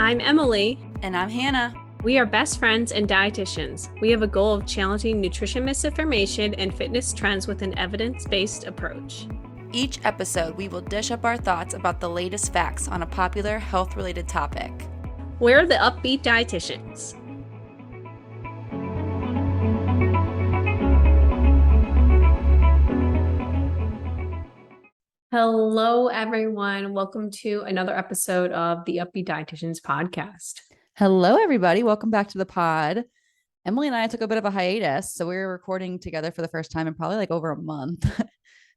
I'm Emily. And I'm Hannah. We are best friends and dietitians. We have a goal of challenging nutrition misinformation and fitness trends with an evidence-based approach. Each episode, we will dish up our thoughts about the latest facts on a popular health-related topic. We're the Up-Beet Dietitians. Hello, everyone. Welcome to another episode of the Up-Beet Dietitians podcast. Hello, everybody. Welcome back to the pod. Emily and I took a bit of a hiatus, so we were recording together for the first time in probably like over a month.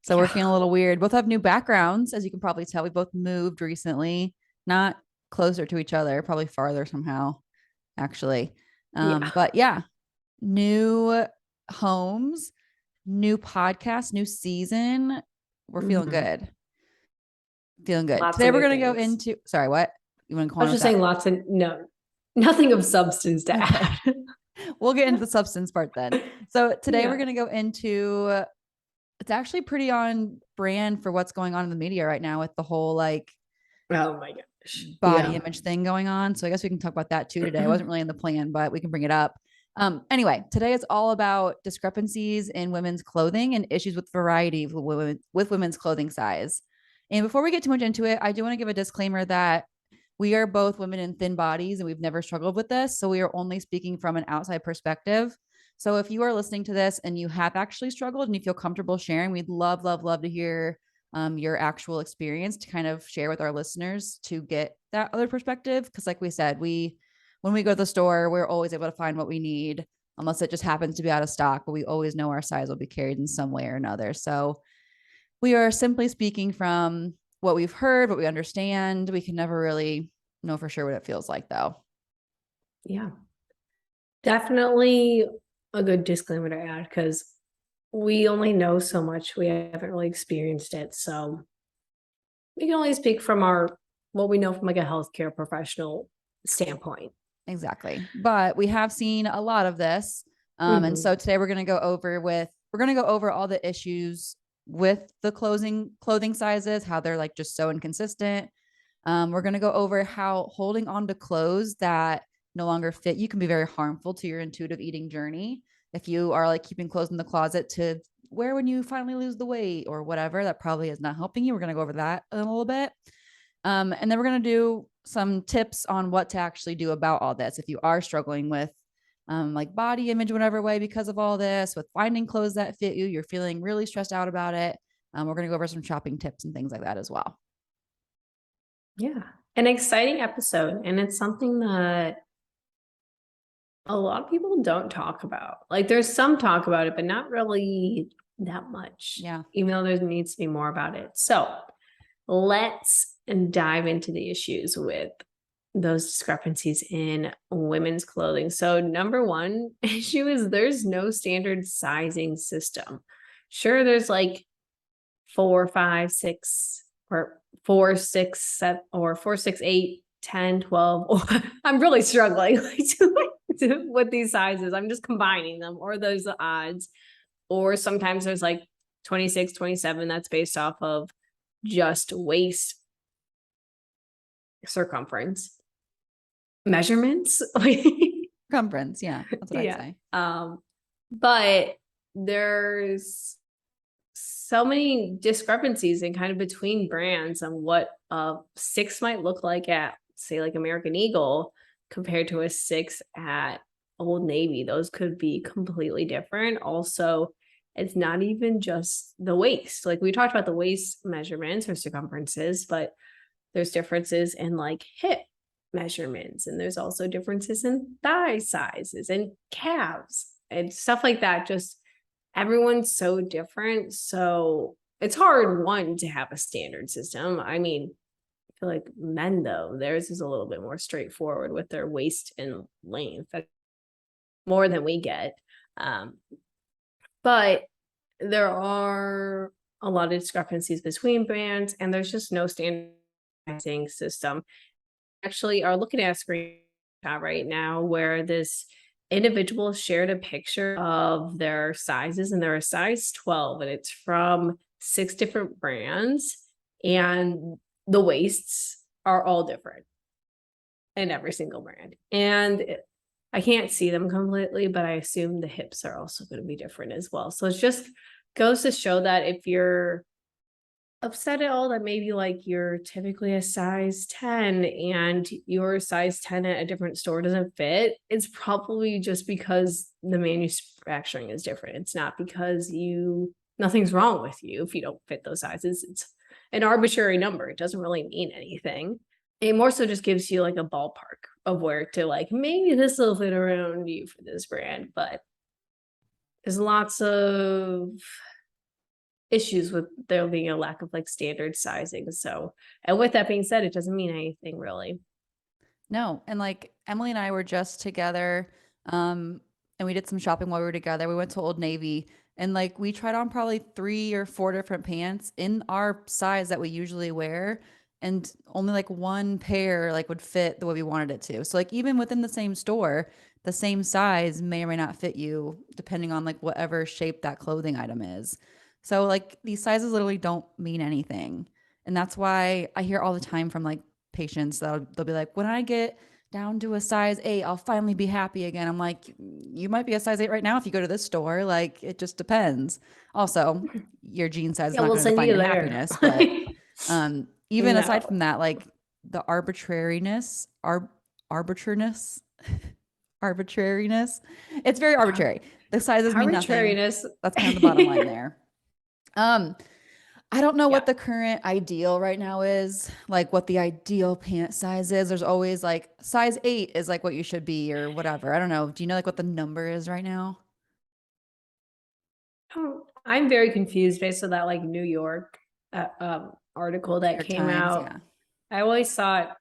So we're feeling a little weird. Both have new backgrounds, as you can probably tell. We both moved recently, not closer to each other, probably farther somehow, actually. But yeah, new homes, new podcast, new season. We're feeling good. Feeling good. Lots Today of we're new going to go things. into, sorry, what? You want to call I was just saying lots of, nothing of substance to add. We'll get into the substance part then. So today we're going to go into, it's actually pretty on brand for what's going on in the media right now with the whole like, oh my gosh, body image thing going on. So I guess we can talk about that too today. It wasn't really in the plan, but we can bring it up. Anyway, today it's all about discrepancies in women's clothing and issues with variety with women's clothing size. And before we get too much into it, I do want to give a disclaimer that we are both women in thin bodies and we've never struggled with this. So we are only speaking from an outside perspective. So if you are listening to this and you have actually struggled and you feel comfortable sharing, we'd love to hear your actual experience to kind of share with our listeners to get that other perspective. Because like we said, when we go to the store, we're always able to find what we need, unless it just happens to be out of stock, but we always know our size will be carried in some way or another. So we are simply speaking from what we've heard, what we understand. We can never really know for sure what it feels like though. Yeah, definitely a good disclaimer to add because we only know so much. We haven't really experienced it. So we can only speak from what we know from like a healthcare professional standpoint. Exactly. But we have seen a lot of this. And so today we're going to go over all the issues with the clothing sizes, how they're like just so inconsistent. We're going to go over how holding on to clothes that no longer fit you can be very harmful to your intuitive eating journey. If you are like keeping clothes in the closet to wear when you finally lose the weight or whatever, that probably is not helping you. We're going to go over that a little bit. And then we're going to do some tips on what to actually do about all this. If you are struggling with like body image, whatever way, because of all this, with finding clothes that fit you, you're feeling really stressed out about it. We're going to go over some shopping tips and things like that as well. Yeah. An exciting episode. And it's something that a lot of people don't talk about. Like there's some talk about it, but not really that much. Yeah. Even though there needs to be more about it. So let's dive into the issues with those discrepancies in women's clothing. So number one issue is there's no standard sizing system. Sure, there's like 4, 5, 6, or 4, 6, 7, or 4, 6, 8, 10, 12. I'm really struggling with these sizes. I'm just combining them, or those the odds. Or sometimes there's like 26, 27. That's based off of just waist circumference measurements. Circumference, yeah, that's what I'd say. But there's so many discrepancies in kind of between brands on what a 6 might look like at, say, like American Eagle compared to a 6 at Old Navy. Those could be completely different. Also, it's not even just the waist. Like we talked about the waist measurements or circumferences, but there's differences in like hip measurements, and there's also differences in thigh sizes and calves and stuff like that. Just everyone's so different. So it's hard, one, to have a standard system. I mean, I feel like men, though, theirs is a little bit more straightforward with their waist and length. That's more than we get. But there are a lot of discrepancies between brands, and there's just no standardizing system. Actually are looking at a screen right now where this individual shared a picture of their sizes, and they're a size 12, and it's from 6 different brands, and the waists are all different. in every single brand. And I can't see them completely, but I assume the hips are also going to be different as well. So it just goes to show that if you're upset at all that maybe like you're typically a size 10 and your size 10 at a different store doesn't fit, it's probably just because the manufacturing is different. It's not because nothing's wrong with you if you don't fit those sizes. It's an arbitrary number. It doesn't really mean anything. It more so just gives you like a ballpark of where to like, maybe this will fit around you for this brand, but there's lots of issues with there being a lack of like standard sizing. So, and with that being said, it doesn't mean anything really. No. And like Emily and I were just together, and we did some shopping while we were together. We went to Old Navy and like we tried on probably 3 or 4 different pants in our size that we usually wear. And only like one pair like would fit the way we wanted it to. So like even within the same store, the same size may or may not fit you depending on like whatever shape that clothing item is. So like these sizes literally don't mean anything. And that's why I hear all the time from like patients that they'll be like, when I get down to a size 8, I'll finally be happy again. I'm like, you might be a size 8 right now if you go to this store. Like, it just depends. Also, your jean size is Yeah, not we'll going to send define you your there. happiness. But even aside No. from that, like the arbitrariness, arbitrariness, it's very arbitrary. The sizes mean nothing. Arbitrariness. That's kind of the bottom line there. Um, I don't know Yeah. what the current ideal right now is, like what the ideal pant size is. There's always like size 8 is like what you should be or whatever. I don't know. Do you know like what the number is right now? I'm very confused based on that like New York article New that York came Times, out. yeah. I always thought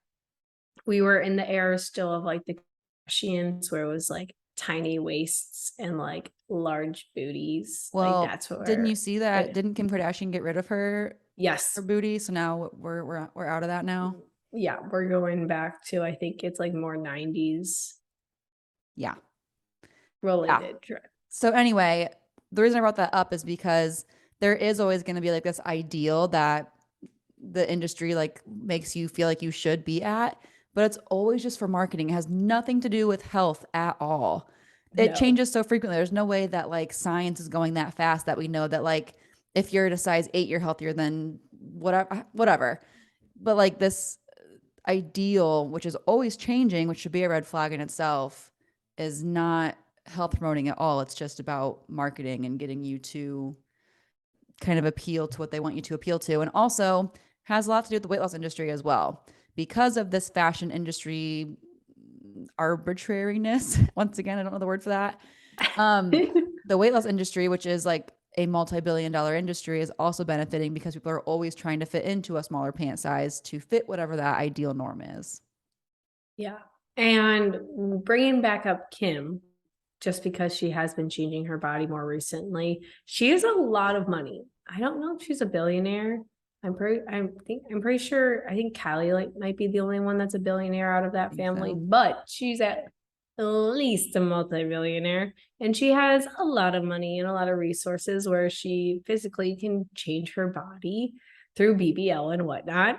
we were in the era still of like the Kardashians where it was like tiny waists and like large booties. Like Well, that's didn't you where see that? it, Didn't Kim Kardashian get rid of her yes. booty? So now we're out of that now. Yeah, we're going back to I think it's like more 90s Yeah. Yeah. related. So anyway, the reason I brought that up is because there is always going to be like this ideal that the industry like makes you feel like you should be at, but it's always just for marketing. It has nothing to do with health at all. It No. changes so frequently. There's no way that like science is going that fast that we know that like if you're at a size 8 you're healthier than whatever. But like this ideal, which is always changing, which should be a red flag in itself, is not health promoting at all. It's just about marketing and getting you to kind of appeal to what they want you to appeal to. And also has a lot to do with the weight loss industry as well. Because of this fashion industry arbitrariness, once again, I don't know the word for that. The weight loss industry, which is like a multi-billion-dollar industry, is also benefiting because people are always trying to fit into a smaller pant size to fit whatever that ideal norm is. Yeah. And bringing back up Kim, just because she has been changing her body more recently, she has a lot of money. I don't know if she's a billionaire. I'm pretty sure I think Callie like might be the only one that's a billionaire out of I that think family, so. but she's at least a multi-billionaire and she has a lot of money and a lot of resources where she physically can change her body through BBL and whatnot.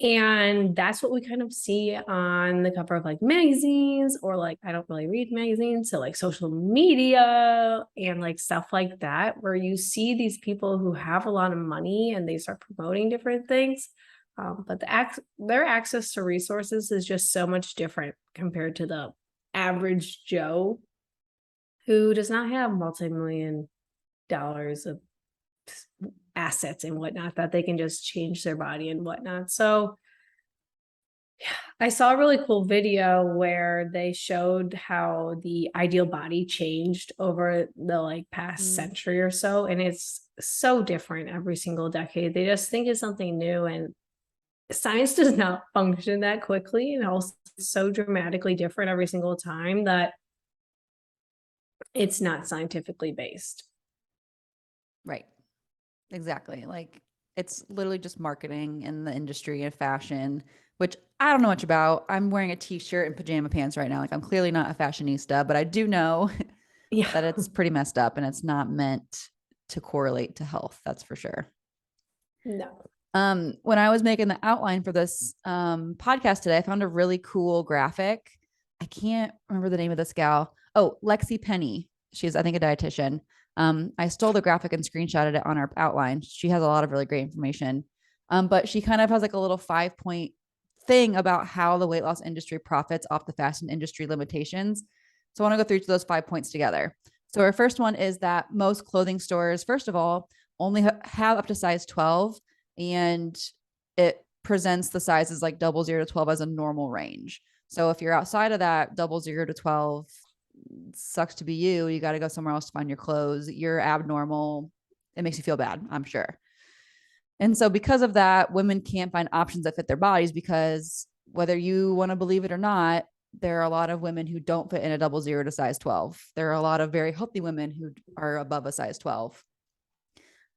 And that's what we kind of see on the cover of like magazines or like, I don't really read magazines. So like social media and like stuff like that, where you see these people who have a lot of money and they start promoting different things. But their access to resources is just so much different compared to the average Joe who does not have multi-million dollars of assets and whatnot that they can just change their body and whatnot. So I saw a really cool video where they showed how the ideal body changed over the like past century or so. And it's so different every single decade. They just think it's something new and science does not function that quickly and also so dramatically different every single time that it's not scientifically based. Right. Exactly. Like it's literally just marketing in the industry of fashion, which I don't know much about. I'm wearing a t-shirt and pajama pants right now. Like I'm clearly not a fashionista, but I do know Yeah. that it's pretty messed up and it's not meant to correlate to health. That's for sure. No. When I was making the outline for this podcast today, I found a really cool graphic. I can't remember the name of this gal. Oh, Lexi Penny. She's, I think, a dietitian. I stole the graphic and screenshotted it on our outline. She has a lot of really great information. But she kind of has like a little 5-point thing about how the weight loss industry profits off the fashion industry limitations. So I want to go through those 5 points together. So our first one is that most clothing stores, first of all, only have up to size 12, and it presents the sizes like 00 to 12 as a normal range. So if you're outside of that 00 to 12, sucks to be you. You got to go somewhere else to find your clothes. You're abnormal. It makes you feel bad, I'm sure. And so because of that, women can't find options that fit their bodies because whether you want to believe it or not, there are a lot of women who don't fit in a 00 to size 12. There are a lot of very healthy women who are above a size 12.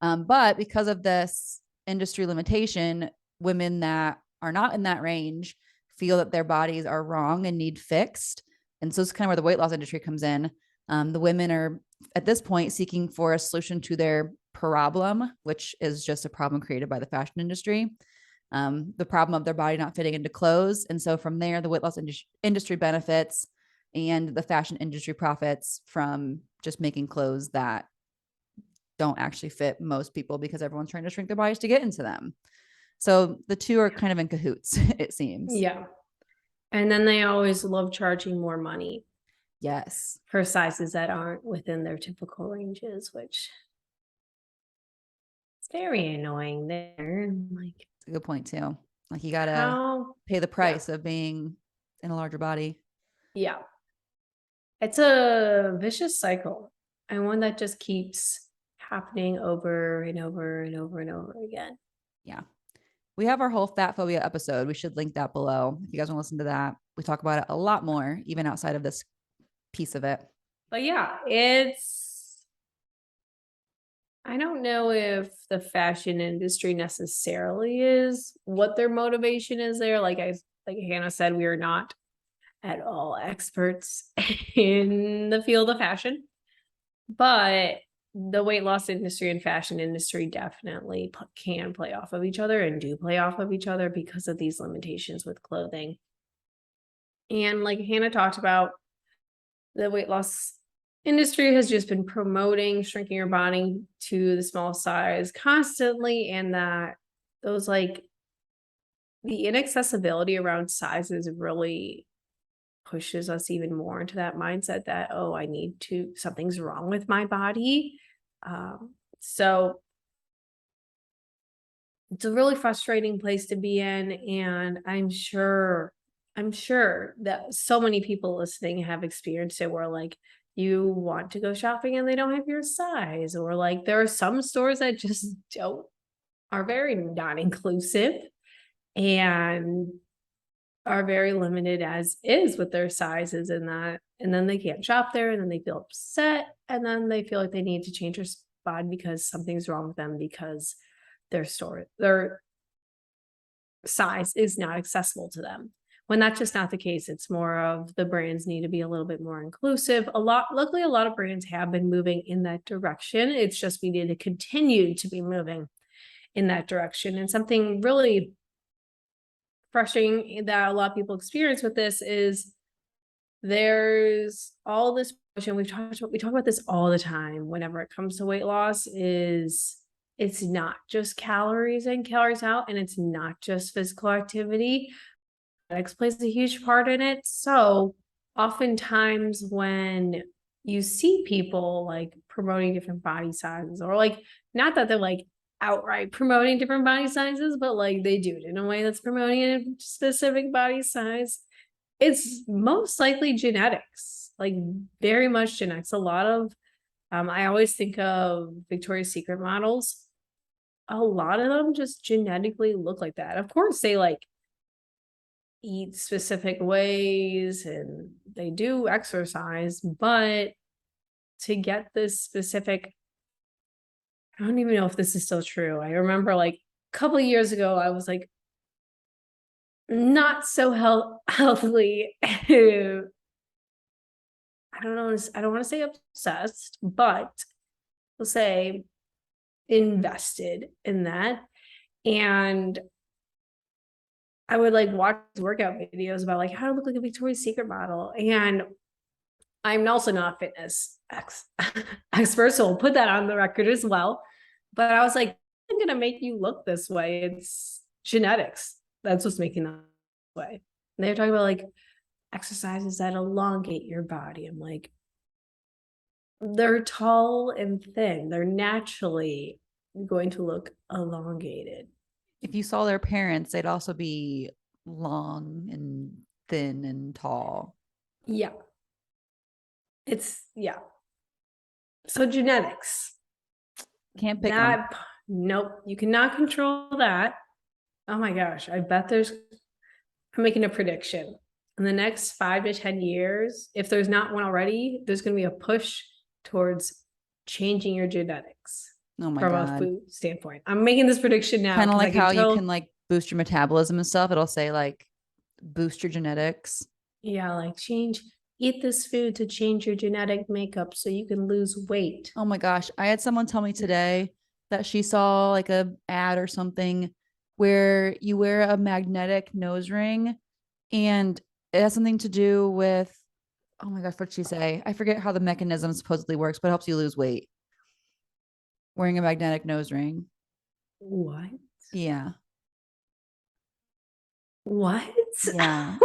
But because of this industry limitation, women that are not in that range feel that their bodies are wrong and need fixed. And so it's kind of where the weight loss industry comes in. The women are at this point seeking for a solution to their problem, which is just a problem created by the fashion industry. The problem of their body not fitting into clothes. And so from there, the weight loss industry benefits and the fashion industry profits from just making clothes that don't actually fit most people because everyone's trying to shrink their bodies to get into them. So the two are kind of in cahoots, it seems. Yeah. And then they always love charging more money. Yes. For sizes that aren't within their typical ranges, which is very annoying there. Like, it's a good point too. Like you gotta pay the price of being in a larger body. Yeah. It's a vicious cycle, and one that just keeps happening over and over and over and over again. Yeah. We have our whole fat phobia episode. We should link that below if you guys want to listen to that. We talk about it a lot more, even outside of this piece of it. But yeah, I don't know if the fashion industry necessarily is what their motivation is there. Like Hannah said, we are not at all experts in the field of fashion, but the weight loss industry and fashion industry definitely can play off of each other and do play off of each other because of these limitations with clothing. And like Hannah talked about, the weight loss industry has just been promoting shrinking your body to the small size constantly, and that those like the inaccessibility around sizes really pushes us even more into that mindset that, oh, I need to, something's wrong with my body. So it's a really frustrating place to be in. And I'm sure that so many people listening have experienced it where like you want to go shopping and they don't have your size, or like there are some stores that just are very not inclusive and are very limited as is with their sizes, and then they can't shop there, and then they feel upset, and then they feel like they need to change their spot because something's wrong with them because their size is not accessible to them, when that's just not the case. It's more of the brands need to be a little bit more inclusive. Luckily a lot of brands have been moving in that direction. It's just we need to continue to be moving in that direction. And something really frustrating that a lot of people experience with this is there's all this promotion. We talk about this all the time whenever it comes to weight loss. Is it's not just calories in, calories out, and it's not just physical activity. Genetics plays a huge part in it. So oftentimes when you see people like promoting different body sizes, or like, not that they're like outright promoting different body sizes, but like they do it in a way that's promoting a specific body size, it's most likely genetics, like very much genetics. A lot of, I always think of Victoria's Secret models. A lot of them just genetically look like that. Of course, they like eat specific ways and they do exercise, but to get this specific, I don't even know if this is still true. I remember like a couple of years ago, I was like not so healthily. I don't know. I don't want to say obsessed, but we'll say invested in that. And I would like watch workout videos about like how to look like a Victoria's Secret model. And I'm also not a fitness expert, so we'll put that on the record as well. But I was like, I'm gonna make you look this way. It's genetics. That's what's making that way. And they're talking about like exercises that elongate your body. I'm like, they're tall and thin. They're naturally going to look elongated. If you saw their parents, they'd also be long and thin and tall. Yeah. It's yeah. So genetics. Can't pick them. That nope, you cannot control that. Oh my gosh, I bet there's I'm making a prediction. In the next 5 to 10 years, if there's not one already, there's going to be a push towards changing your genetics Oh my from a God. food standpoint. I'm making this prediction now Kind of because I like can how you tell. can like boost your metabolism and stuff. It'll say like boost your genetics. Yeah, like eat this food to change your genetic makeup so you can lose weight. Oh my gosh. I had someone tell me today that she saw like a ad or something where you wear a magnetic nose ring and it has something to do with, oh my gosh, what'd she say? I forget how the mechanism supposedly works, but it helps you lose weight. Wearing a magnetic nose ring. What? Yeah. What? Yeah.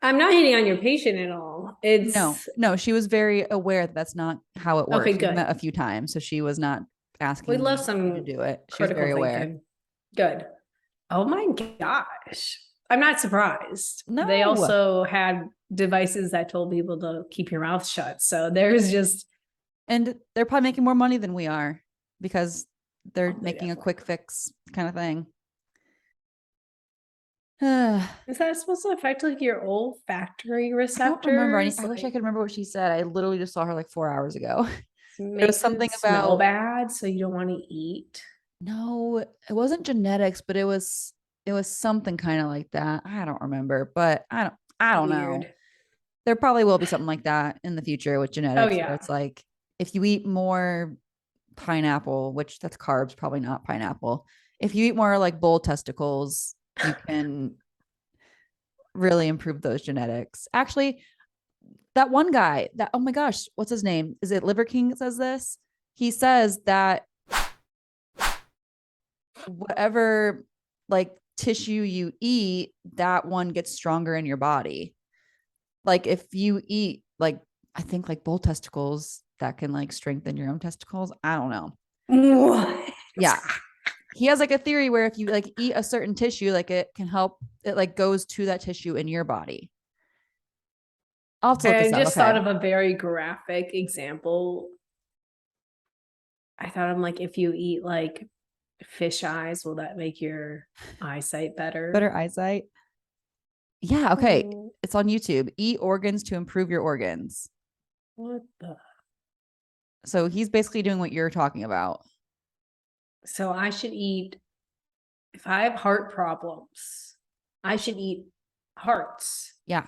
I'm not hitting on your patient at all. No, It's no, she was very aware that that's not how it okay, works. We've good. met a few times, so she was not We asking love you to some do it. She was critical very aware. thinking. Good. Oh my gosh. I'm not surprised. They No. also had devices that told people to keep your mouth shut. So there's just And they're probably making more money than we are because they're oh, making a definitely. quick fix kind of thing. Is that supposed to affect like your olfactory I don't remember any. receptors? I wish I Like could remember what she said. I literally just saw her like 4 hours ago. But it was makes it something smell about bad, so you don't want to eat. no, it wasn't genetics, but it was something kind of like that. I don't remember, but I don't know. Weird. There probably will be something like that in the future with Oh genetics where yeah. it's like if you eat more pineapple, which that's carbs, probably not pineapple. If you eat more like bull testicles, you can really improve those genetics. Actually, that one guy, that oh my gosh, what's his name? Is it Liver King that says this? He says that whatever like tissue you eat, that one gets stronger in your body. Like if you eat like I think like bull testicles, that can like strengthen your own testicles. I don't know. What? Yeah. He has like a theory where if you like eat a certain tissue, like it can help, it like goes to that tissue in your body. I'll have to look I this up. just Okay. thought of a very graphic example. I thought I'm like, if you eat like fish eyes, will that make your eyesight better? Better eyesight. Yeah. Okay. Oh, It's on YouTube. Eat organs to improve your organs. what the? So he's basically doing what you're talking about. So I should eat, if I have heart problems, I should eat hearts. Yeah.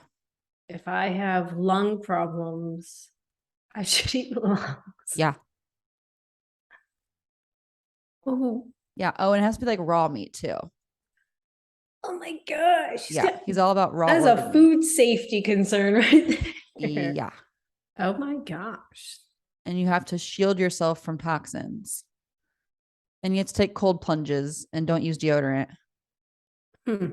If I have lung problems, I should eat lungs. Yeah. Oh, Yeah. Oh, and it has to be like raw meat too. oh my gosh. Yeah. He's all about raw That is organ a meat. food safety concern right there. Yeah. Oh my gosh. And you have to shield yourself from toxins. And you have to take cold plunges and don't use deodorant. Hmm.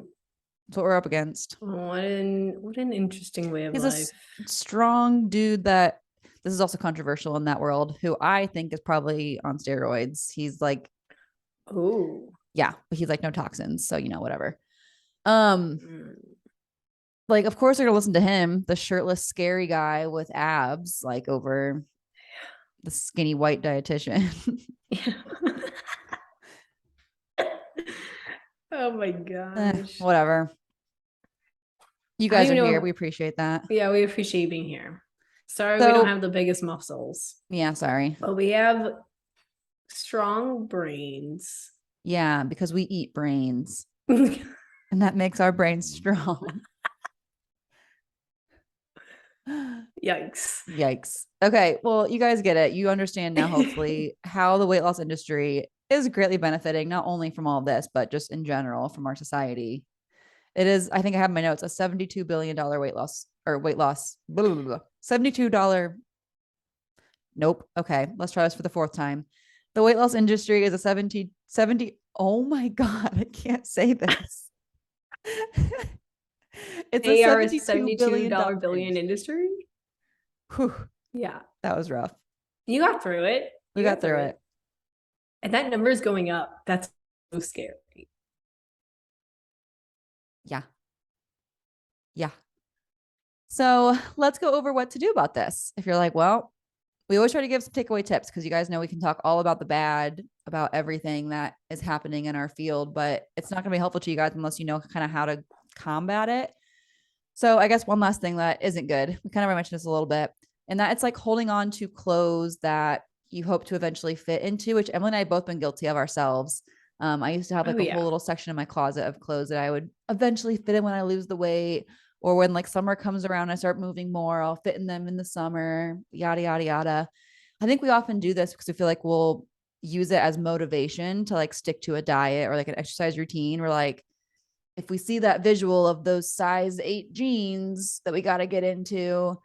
That's what we're up against. What an interesting way of He's a life. strong dude that this is also controversial in that world, who I think is probably on steroids. He's like, Oh. yeah, but he's like no toxins. So, whatever. Um, Mm. like, of course, they're gonna listen to him, the shirtless, scary guy with abs, like over the skinny white dietitian. Yeah. Oh my gosh. Whatever. You I don't guys are even here. We know. appreciate that. Yeah, we appreciate you being here. Sorry, we don't So, have the biggest muscles, yeah, sorry. but we have strong brains. Yeah, because we eat brains and that makes our brains strong. Yikes. Yikes. Okay. Well, you guys get it. You understand now, hopefully, how the weight loss industry is greatly benefiting not only from all of this, but just in general from our society. It is, I think I have my notes, a $72 billion weight loss, blah, blah, blah, $72. Nope. Okay. Let's try this for the fourth time. The weight loss industry is a 70. Oh my God. I can't say this. It's a They are a $72 $72 billion billion industry. industry. Whew, Yeah. that was rough. You got through it. We You got through it. And that number is going up. That's so scary. Yeah. Yeah. So let's go over what to do about this. If you're like, well, we always try to give some takeaway tips because you guys know we can talk all about the bad, about everything that is happening in our field, but it's not going to be helpful to you guys unless you know kind of how to combat it. So I guess one last thing that isn't good, we kind of already mentioned this a little bit, and that it's like holding on to clothes that you hope to eventually fit into, which Emily and I have both been guilty of ourselves. I used to have like Oh, a whole yeah. little section in my closet of clothes that I would eventually fit in when I lose the weight, or when like summer comes around, I start moving more, I'll fit in them in the summer, yada, yada, yada. I think we often do this because we feel like we'll use it as motivation to like stick to a diet or like an exercise routine. We're like, if we see that visual of those size 8 jeans that we got to get into,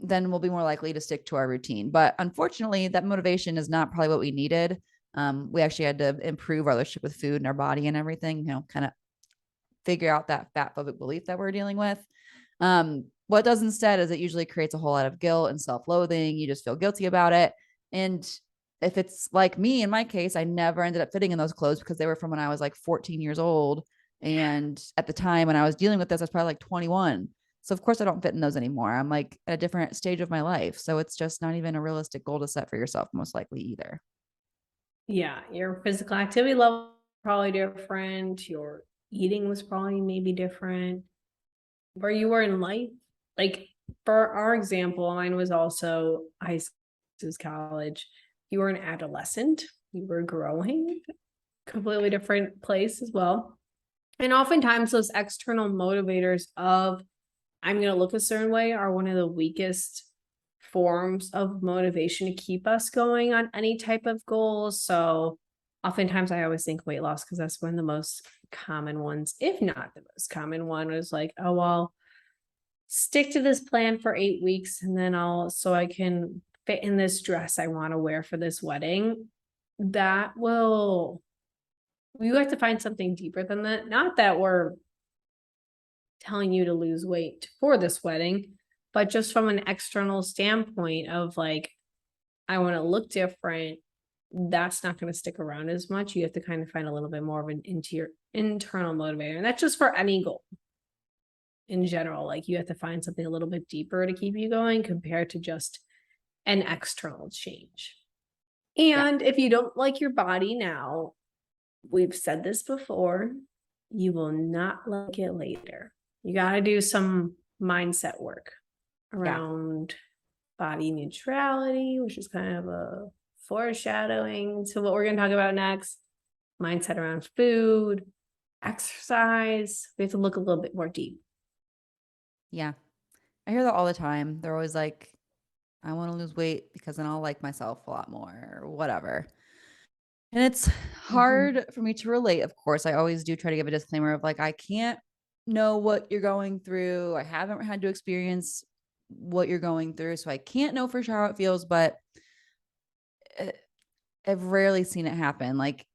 then we'll be more likely to stick to our routine. But unfortunately, that motivation is not probably what we needed. We actually had to improve our relationship with food and our body and everything, you know, kind of figure out that fat phobic belief that we're dealing with. What it does instead is it usually creates a whole lot of guilt and self-loathing. You just feel guilty about it. And if it's like me, in my case, I never ended up fitting in those clothes because they were from when I was like 14 years old. And at the time when I was dealing with this, I was probably like 21. So of course I don't fit in those anymore. I'm like at a different stage of my life. So it's just not even a realistic goal to set for yourself, most likely either. Yeah. Your physical activity level probably different. Your eating was probably maybe different. Where you were in life. Like for our example, mine was also high school, college. You were an adolescent. You were growing. Completely different place as well. And oftentimes those external motivators of I'm going to look a certain way are one of the weakest forms of motivation to keep us going on any type of goals. So oftentimes I always think weight loss because that's one of the most common ones, if not the most common one, was like, oh, well, stick to this plan for 8 weeks and then so I can fit in this dress I want to wear for this wedding. That will, you have to find something deeper than that. Not that we're telling you to lose weight for this wedding, but just from an external standpoint of like, I want to look different. That's not going to stick around as much. You have to kind of find a little bit more of an internal motivator. And that's just for any goal in general. Like you have to find something a little bit deeper to keep you going compared to just an external change. Yeah. And if you don't like your body now, we've said this before, you will not like it later. You got to do some mindset work Yeah. around body neutrality, which is kind of a foreshadowing to what we're going to talk about next. Mindset around food, exercise. We have to look a little bit more deep. Yeah. I hear that all the time. They're always like, I want to lose weight because then I'll like myself a lot more or whatever. And it's hard for me to relate. Of course, I always do try to give a disclaimer of like, I can't know what you're going through. I haven't had to experience what you're going through. So I can't know for sure how it feels, but I've rarely seen it happen. Like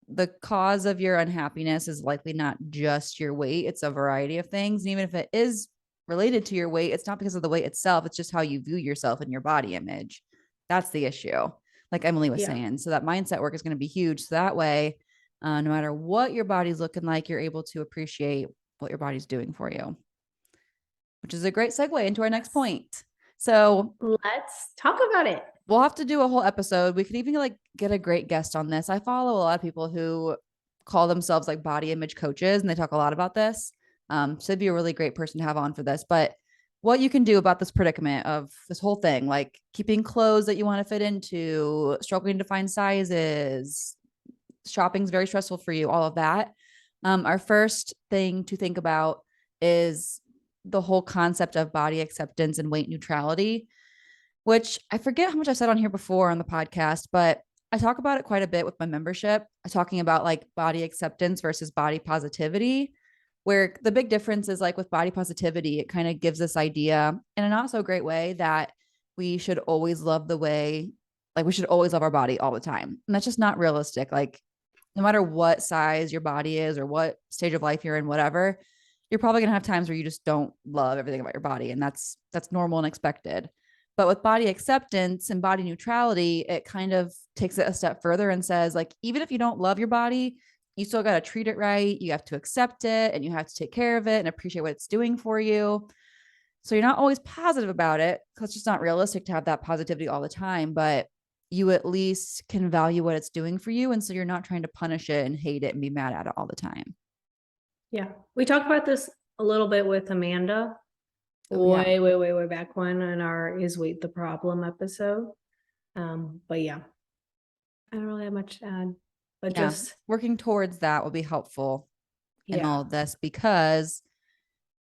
the cause of your unhappiness is likely not just your weight, it's a variety of things. And even if it is related to your weight, it's not because of the weight itself, it's just how you view yourself and your body image. That's the issue, like Emily was saying. So that mindset work is going to be huge. So that way, no matter what your body's looking like, you're able to appreciate what your body's doing for you, which is a great segue into our next point. So let's talk about it. We'll have to do a whole episode. We could even like get a great guest on this. I follow a lot of people who call themselves like body image coaches and they talk a lot about this. So it'd be a really great person to have on for this. But what you can do about this predicament of this whole thing, like keeping clothes that you want to fit into, struggling to find sizes, shopping's very stressful for you, all of that. Our first thing to think about is the whole concept of body acceptance and weight neutrality, which I forget how much I said on here before on the podcast, but I talk about it quite a bit with my membership. I'm talking about like body acceptance versus body positivity, where the big difference is like with body positivity, it kind of gives this idea in a not so great way that we should always love the way, like we should always love our body all the time. And that's just not realistic. Like no matter what size your body is or what stage of life you're in, whatever, you're probably going to have times where you just don't love everything about your body. And that's normal and expected. But with body acceptance and body neutrality, it kind of takes it a step further and says, like, even if you don't love your body, you still got to treat it right. You have to accept it and you have to take care of it and appreciate what it's doing for you. So you're not always positive about it because it's just not realistic to have that positivity all the time, but you at least can value what it's doing for you. And so you're not trying to punish it and hate it and be mad at it all the time. Yeah. We talked about this a little bit with Amanda Oh, yeah. way back when in our Is Weight the Problem episode. But yeah, I don't really have much to add, but Yeah. just, Working towards that will be helpful in all yeah, of this because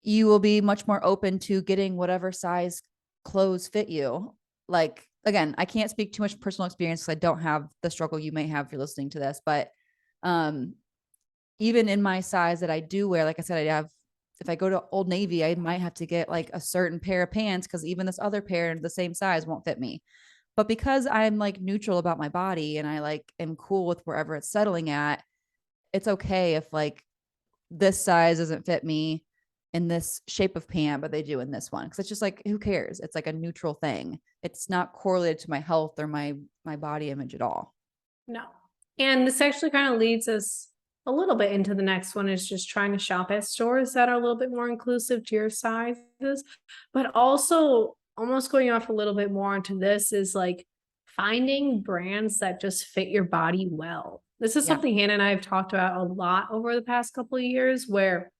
you will be much more open to getting whatever size clothes fit you. Like, again, I can't speak too much personal experience because I don't have the struggle you may have if you're listening to this, but um, even in my size that I do wear, like I said, I have, if I go to Old Navy, I might have to get like a certain pair of pants because even this other pair in the same size won't fit me. But because I'm like neutral about my body and I like am cool with wherever it's settling at, it's okay if like this size doesn't fit me in this shape of pant, but they do in this one. Cause it's just like, who cares? It's like a neutral thing. It's not correlated to my health or my body image at all. no. And this actually kind of leads us a little bit into the next one, is just trying to shop at stores that are a little bit more inclusive to your sizes, but also almost going off a little bit more into this is like finding brands that just fit your body well. This is Yeah. something Hannah and I have talked about a lot over the past couple of years, where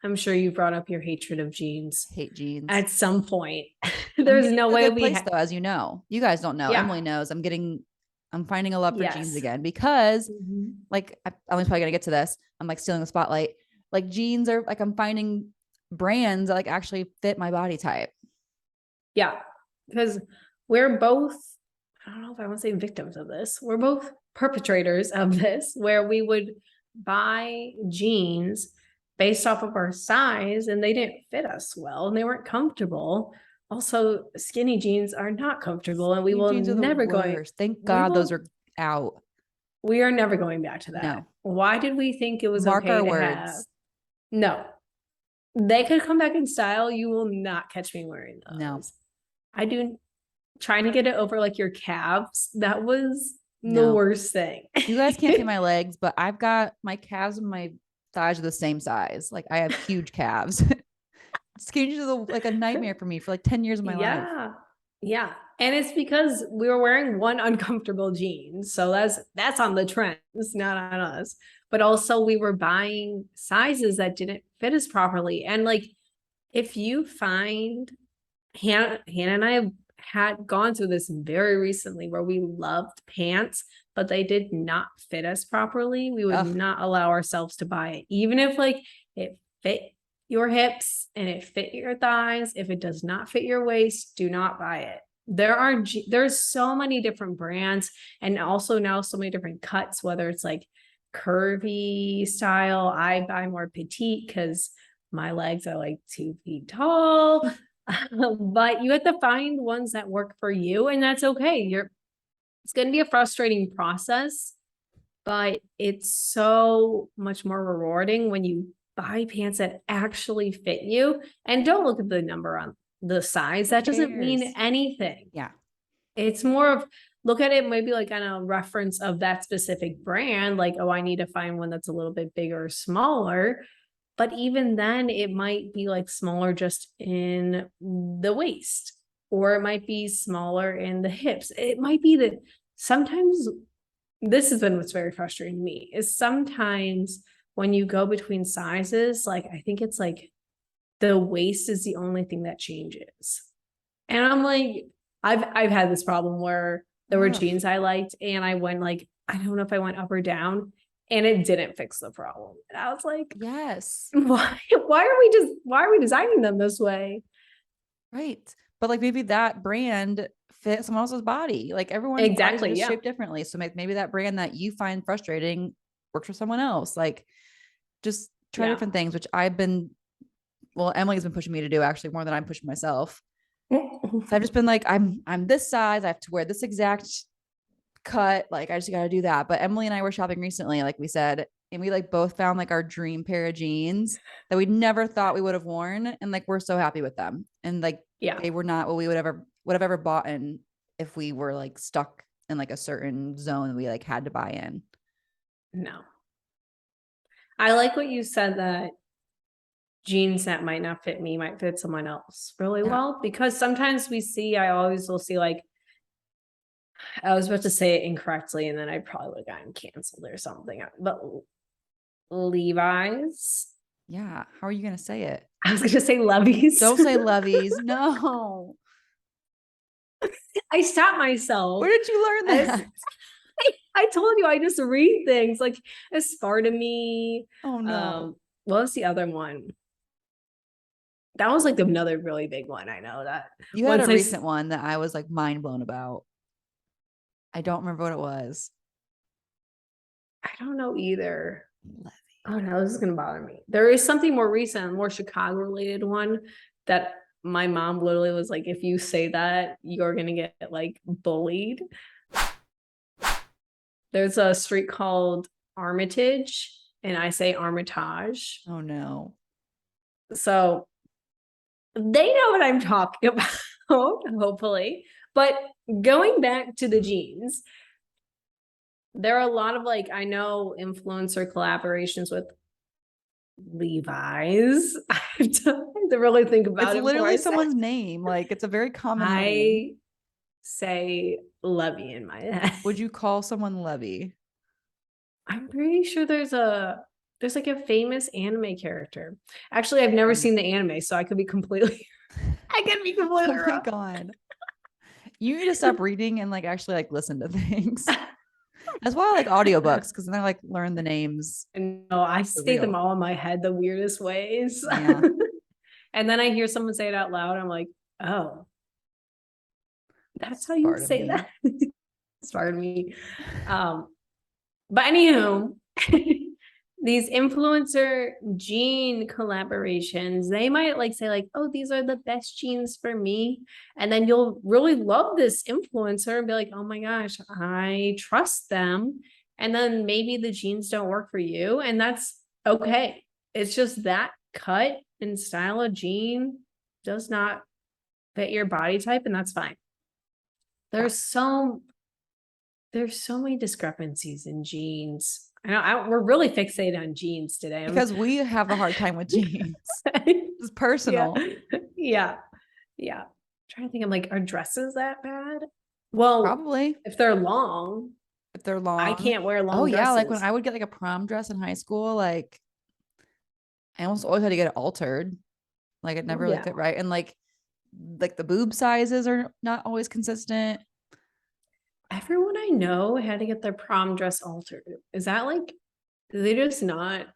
I'm sure you brought up your hatred of jeans Hate jeans. at some point. I'm There's getting no to a way good we place though, as you know. You guys don't know. yeah. Emily knows. I'm finding a love for jeans Yes. again because Mhm. like Emily's probably gonna get to this. I'm like stealing the spotlight. Like jeans are like I'm finding brands that like actually fit my body type. Yeah. Because we're both, I don't know if I want to say victims of this. We're both perpetrators of this, where we would buy jeans based off of our size and they didn't fit us well and they weren't comfortable. Also, skinny jeans are not comfortable and we Skinny will jeans are the never worst. Thank we God those will are out. we are never going back to that. No. Why did we think it was Mark okay our to have? words. No, they could come back in style. You will not catch me wearing No. those. I do trying to get it over like your calves. That was the No. worst thing. You guys can't see my legs, but I've got my calves and my thighs are the same size. Like I have huge calves. Skinny jeans are like a nightmare for me for like 10 years of my life. Yeah. Yeah. And it's because we were wearing one uncomfortable jean. So that's on the trends, not on us. But also we were buying sizes that didn't fit us properly. And like if you find Hannah and I have had gone through this very recently where we loved pants, but they did not fit us properly. We would Ugh. not allow ourselves to buy it, even if like it fit your hips and it fit your thighs. If it does not fit your waist, do not buy it. There's so many different brands, and also now so many different cuts, whether it's like curvy style. I buy more petite because my legs are like 2 feet tall. But you have to find ones that work for you, and that's okay. It's going to be a frustrating process, but it's so much more rewarding when you buy pants that actually fit you. And don't look at the number on the size. Who That doesn't mean cares? anything. Yeah. It's more of look at it maybe like on a reference of that specific brand, like, oh, I need to find one that's a little bit bigger or smaller. But even then, it might be like smaller just in the waist, or it might be smaller in the hips. It might be that sometimes this has been what's very frustrating to me is sometimes when you go between sizes, like I think it's like the waist is the only thing that changes. And I'm like, I've had this problem where there were Ugh. jeans I liked and I went like, I don't know if I went up or down, and it didn't fix the problem. And I was like, Yes. why are we designing them this way? Right. But like maybe that brand fit someone else's body. Like everyone's bodies are Exactly. just Yeah. shaped differently. So maybe that brand that you find frustrating works for someone else. Like just try Yeah. different things, which well, Emily's been pushing me to do actually more than I'm pushing myself. So I've just been like, I'm this size. I have to wear this exact cut. Like I just got to do that. But Emily and I were shopping recently, like we said, and we like both found like our dream pair of jeans that we never thought we would have worn, and like we're so happy with them. And like Yeah. they were not what we would have ever bought in if we were like stuck in like a certain zone we like had to buy in. No. I like what you said that jeans that might not fit me might fit someone else really Yeah. well, because sometimes I always will see like, I was about to say it incorrectly and then I probably would have gotten canceled or something. But Levi's. Yeah. How are you gonna say it? I was gonna say Levi's. Don't say Levi's. No. I stopped myself. Where did you learn that? I told you I just read things like aspartame. Oh no. What was the other one? That was like another really big one. I know that. You had a recent one that I was like mind blown about. I don't remember what it was. I don't know either. Levy. Oh no, this is gonna bother me. There is something more recent, more Chicago related one that my mom literally was like, if you say that, you're gonna get like bullied. There's a street called Armitage, and I say Armitage. Oh no. So they know what I'm talking about, hopefully. But going back to the jeans, there are a lot of like, I know influencer collaborations with Levi's. I have to really think about It's it. literally someone's name. Like it's a very common name. I say Levy in my head. Would you call someone Levy? I'm pretty sure there's like a famous anime character. Actually, I've never seen the anime, so I could be completely I could be completely Oh my wrong. god. You need to stop reading and like actually like listen to things. That's why I like audiobooks, because then I like learn the names. No, I say them all in my head the weirdest ways. Yeah. And then I hear someone say it out loud. I'm like, oh, that's how you Part of say me. that. It's part of me. But anywho, these influencer jean collaborations, they might like say like, oh, these are the best jeans for me. And then you'll really love this influencer and be like, oh my gosh, I trust them. And then maybe the jeans don't work for you. And that's okay. It's just that cut and style of jean does not fit your body type, and that's fine. There's so many discrepancies in jeans. I know we're really fixated on jeans today. Because we have a hard time with jeans. It's personal. Yeah. I'm trying to think, I'm like, are dresses that bad? Well, Probably. if they're long, I can't wear long dresses. Yeah, like when I would get like a prom dress in high school, like I almost always had to get it altered. Like it never really fit right. And like the boob sizes are not always consistent. Everyone I know had to get their prom dress altered. Is that like, do they just not,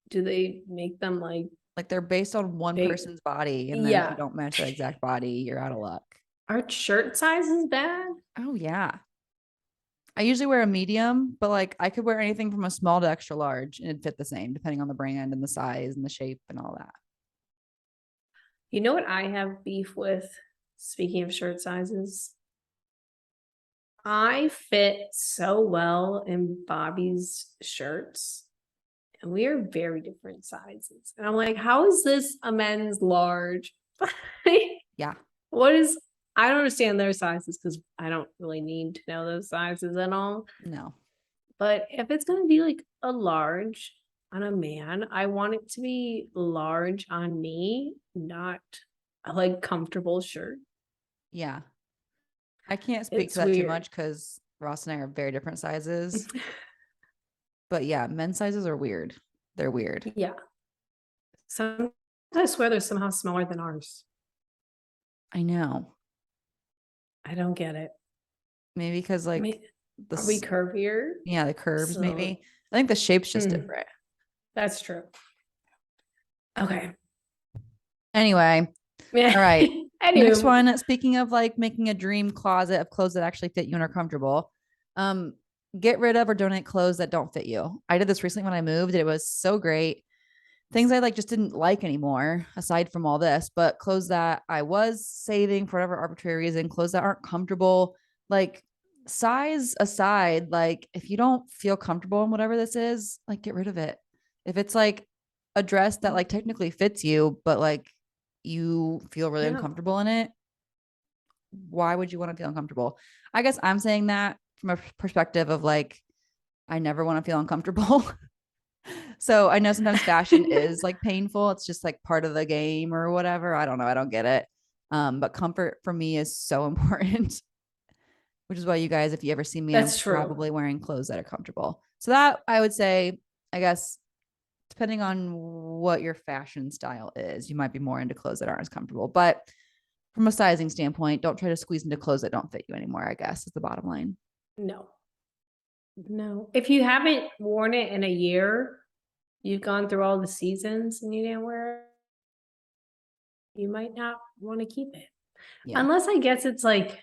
do they make them like they're based on one person's body, and then if you don't match that exact body, you're out of luck. Are shirt sizes bad? Oh yeah. I usually wear a medium, but like I could wear anything from a small to extra large and it'd fit the same depending on the brand and the size and the shape and all that. You know what I have beef with? Speaking of shirt sizes, I fit so well in Bobby's shirts, and we are very different sizes. And I'm like, how is this a men's large? Yeah. I don't understand their sizes because I don't really need to know those sizes at all. No. But if it's going to be like a large on a man, I want it to be large on me, not a like comfortable shirt. Yeah. I can't speak to that too much because Ross and I are very different sizes. But yeah, men's sizes are weird. They're weird. Yeah. Sometimes I swear they're somehow smaller than ours. I know. I don't get it. Maybe because like are we curvier? Yeah, the curves maybe. I think the shape's just different. That's true. Okay. Anyway, Yeah. All right. Next Anywho, one, speaking of like making a dream closet of clothes that actually fit you and are comfortable, um, get rid of or donate clothes that don't fit you. I did this recently when I moved. It was so great. Things I like just didn't like anymore, aside from all this, but clothes that I was saving for whatever arbitrary reason, clothes that aren't comfortable, like size aside, like if you don't feel comfortable in whatever this is, like get rid of it. If it's like a dress that like technically fits you, but like you feel really yeah, uncomfortable in it, why would you want to feel uncomfortable? I guess I'm saying that from a perspective of like, I never want to feel uncomfortable. So I know sometimes fashion is like painful. It's just like part of the game or whatever. I don't know. I don't get it. But comfort for me is so important, which is why you guys, if you ever see me, I'm that's true. probably wearing clothes that are comfortable. So that I would say, I guess, depending on what your fashion style is, you might be more into clothes that aren't as comfortable. But from a sizing standpoint, don't try to squeeze into clothes that don't fit you anymore, I guess is the bottom line. No, no. If you haven't worn it in a year, you've gone through all the seasons and you didn't wear it, you might not want to keep it. Yeah. Unless I guess it's like,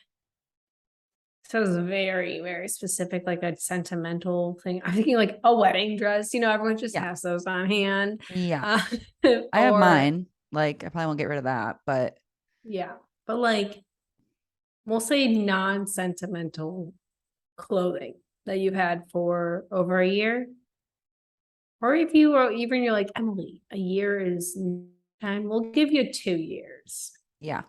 so it's very, very specific, like a sentimental thing. I'm thinking like a wedding dress, everyone just Yeah. has those on hand. Yeah. Uh, I have or mine. Like I probably won't get rid of that, but yeah, but like we'll say non-sentimental clothing that you've had for over a year. Or if you are even you're like, Emily, a year is time, we'll give you 2 years. yeah.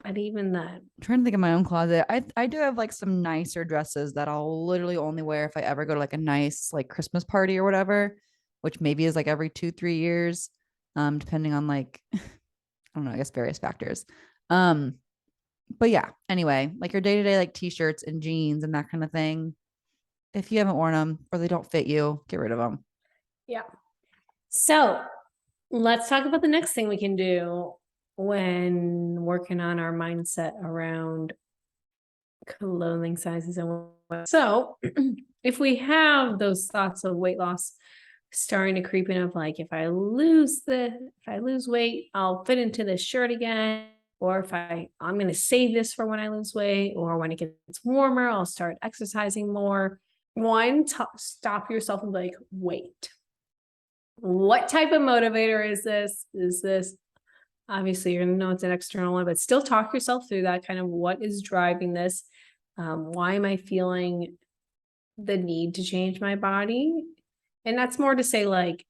But even that, I'm trying to think of my own closet. I do have like some nicer dresses that I'll literally only wear if I ever go to like a nice like Christmas party or whatever, which maybe is like every 2-3 years, depending on like I don't know, I guess various factors. Um, but yeah, anyway, like your day to day like t-shirts and jeans and that kind of thing. If you haven't worn them or they don't fit you, get rid of them. yeah. So let's talk about the next thing we can do when working on our mindset around clothing sizes and so if we have those thoughts of weight loss starting to creep in of like if I lose weight I'll fit into this shirt again, or if I'm going to save this for when I lose weight, or when it gets warmer I'll start exercising more. Stop yourself and be like, wait, what type of motivator is this obviously you're going to know it's an external one, but still talk yourself through that kind of what is driving this. Why am I feeling the need to change my body? And that's more to say like,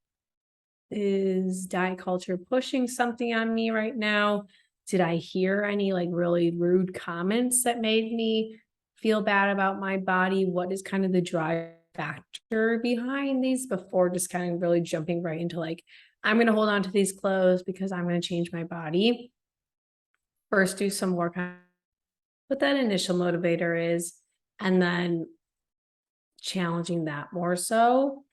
is diet culture pushing something on me right now? Did I hear any like really rude comments that made me feel bad about my body? What is kind of the drive factor behind these before just kind of really jumping right into like, I'm going to hold on to these clothes because I'm going to change my body? First, do some work on what that initial motivator is, and then challenging that more so.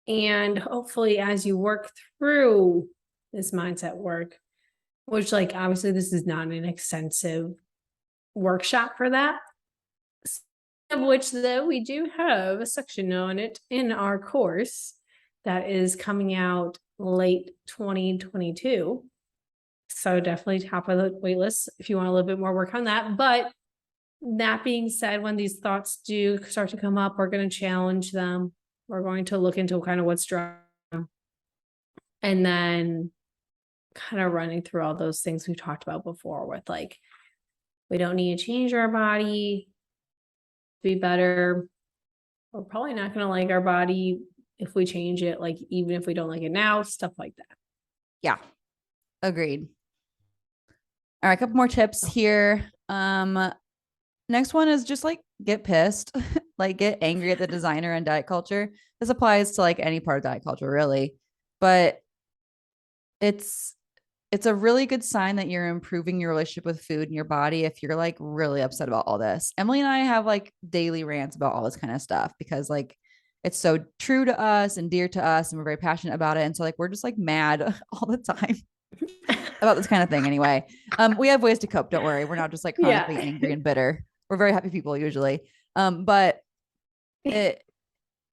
And hopefully, as you work through this mindset work, which, like, obviously, this is not an extensive workshop for that, of which that we do have a section on it in our course that is coming out late 2022. So definitely top of the wait list if you want a little bit more work on that. But that being said, when these thoughts do start to come up, we're going to challenge them. We're going to look into kind of what's driving them, and then kind of running through all those things we've talked about before with like, we don't need to change our body to be better. We're probably not going to like our body if we change it, like even if we don't like it now, stuff like that. Yeah. Agreed. All right, a couple more tips here. Next one is just like get pissed, like get angry at the designer and diet culture. This applies to like any part of diet culture, really. But it's it's a really good sign that you're improving your relationship with food and your body if you're like really upset about all this. Emily and I have like daily rants about all this kind of stuff because like it's so true to us and dear to us and we're very passionate about it. And so like we're just like mad all the time about this kind of thing anyway. We have ways to cope, don't worry. We're not just like chronically Yeah. angry and bitter. We're very happy people usually. But it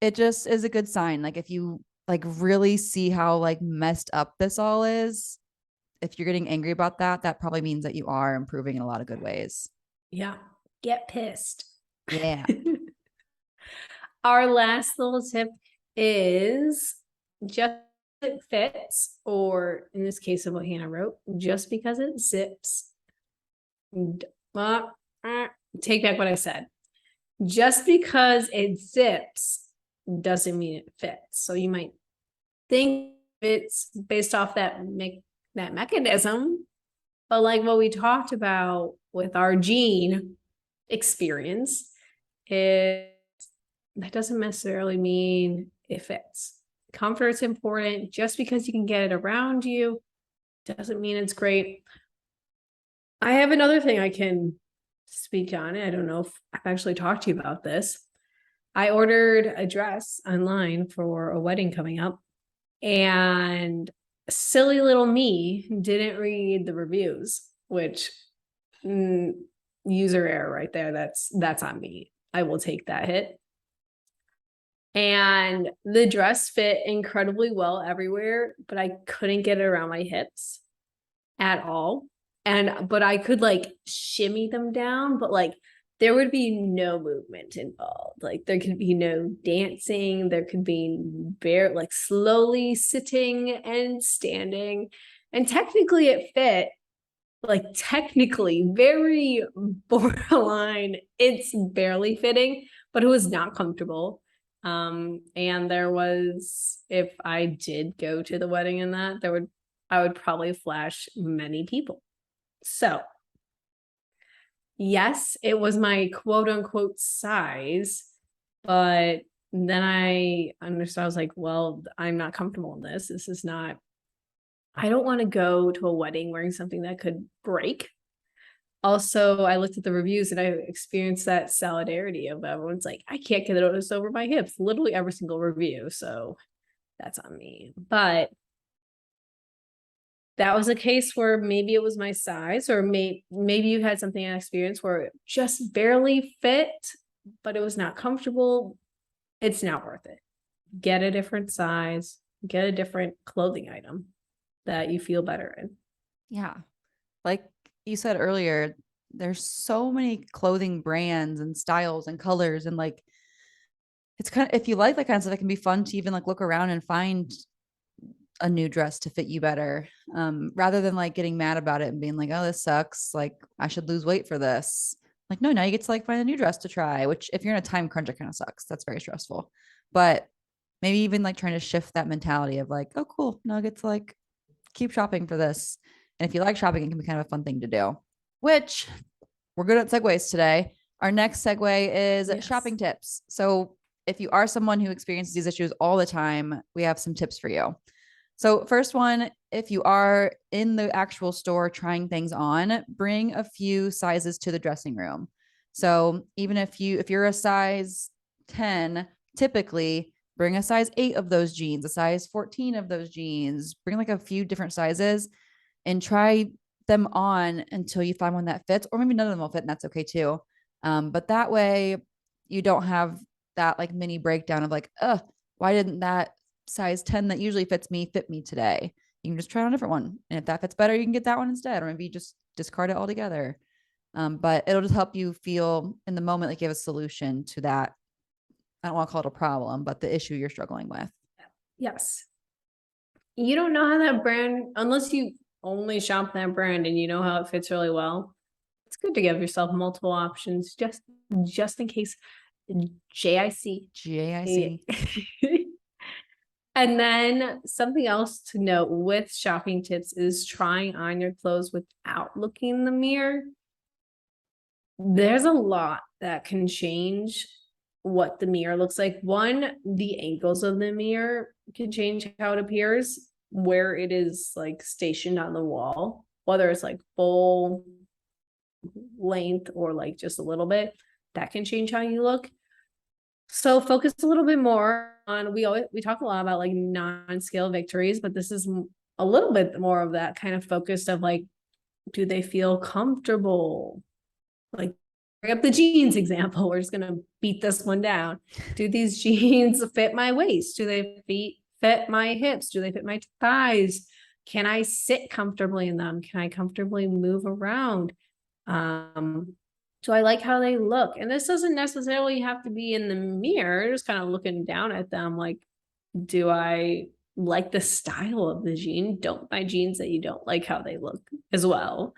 it just is a good sign. Like if you like really see how like messed up this all is, if you're getting angry about that, that probably means that you are improving in a lot of good ways. Yeah. Get pissed. Yeah. Our last little tip is just it fits, or in this case of what Hannah wrote, just because it zips. Take back what I said. Just because it zips doesn't mean it fits. So you might think it's based off that mechanism, but like what we talked about with our jean experience, is that doesn't necessarily mean it fits. Comfort's important. Just because you can get it around you doesn't mean it's great. I have another thing I can speak on. I don't know if I've actually talked to you about this. I ordered a dress online for a wedding coming up, and silly little me didn't read the reviews, which user error right there. That's on me. I will take that hit. And the dress fit incredibly well everywhere, but I couldn't get it around my hips at all. But I could like shimmy them down, but like there would be no movement involved. Like there could be no dancing. There could be like slowly sitting and standing. And technically it fit, like technically very borderline. It's barely fitting, but it was not comfortable. And there was, if I did go to the wedding in that, I would probably flash many people. So yes, it was my quote unquote size, but then I understood, I was like, well, I'm not comfortable in this. This is not, I don't want to go to a wedding wearing something that could break. Also, I looked at the reviews and I experienced that solidarity of everyone's like, I can't get it over my hips, literally every single review. So that's on me. But that was a case where maybe it was my size, or maybe you had something in experience where it just barely fit, but it was not comfortable. It's not worth it. Get a different size, get a different clothing item that you feel better in. Yeah. Like you said earlier, there's so many clothing brands and styles and colors, and like it's kind of, if you like that kind of stuff, it can be fun to even like look around and find a new dress to fit you better, rather than like getting mad about it and being like, oh, this sucks, like I should lose weight for this. Like, no, now you get to like find a new dress to try, which if you're in a time crunch, it kind of sucks. That's very stressful. But maybe even like trying to shift that mentality of like, oh cool, now I get to like keep shopping for this. And if you like shopping, it can be kind of a fun thing to do, which we're good at segues today. Our next segue is shopping tips. So if you are someone who experiences these issues all the time, we have some tips for you. So first one, if you are in the actual store trying things on, bring a few sizes to the dressing room. So even if you're a size 10, typically bring a size 8 of those jeans, a size 14 of those jeans, bring like a few different sizes and try them on until you find one that fits, or maybe none of them will fit, and that's okay too. But that way you don't have that like mini breakdown of like, why didn't that size 10 that usually fits me fit me today? You can just try on a different one. And if that fits better, you can get that one instead, or maybe you just discard it altogether. But it'll just help you feel in the moment like you have a solution to that. I don't want to call it a problem, but the issue you're struggling with. Yes. You don't know how that brand, unless you only shop that brand and you know how it fits really well. It's good to give yourself multiple options just in case. JIC. And then something else to note with shopping tips is trying on your clothes without looking in the mirror. There's a lot that can change what the mirror looks like. One, the angles of the mirror can change how it appears, where it is like stationed on the wall, whether it's like full length or like just a little bit, that can change how you look. So focus a little bit more on, we talk a lot about like non-scale victories, but this is a little bit more of that kind of focused of like, do they feel comfortable? Like, bring up the jeans example. We're just going to beat this one down. Do these jeans fit my waist? Do they fit my hips? Do they fit my thighs? Can I sit comfortably in them? Can I comfortably move around? Do I like how they look? And this doesn't necessarily have to be in the mirror, just kind of looking down at them. Like, do I like the style of the jean? Don't buy jeans that you don't like how they look as well.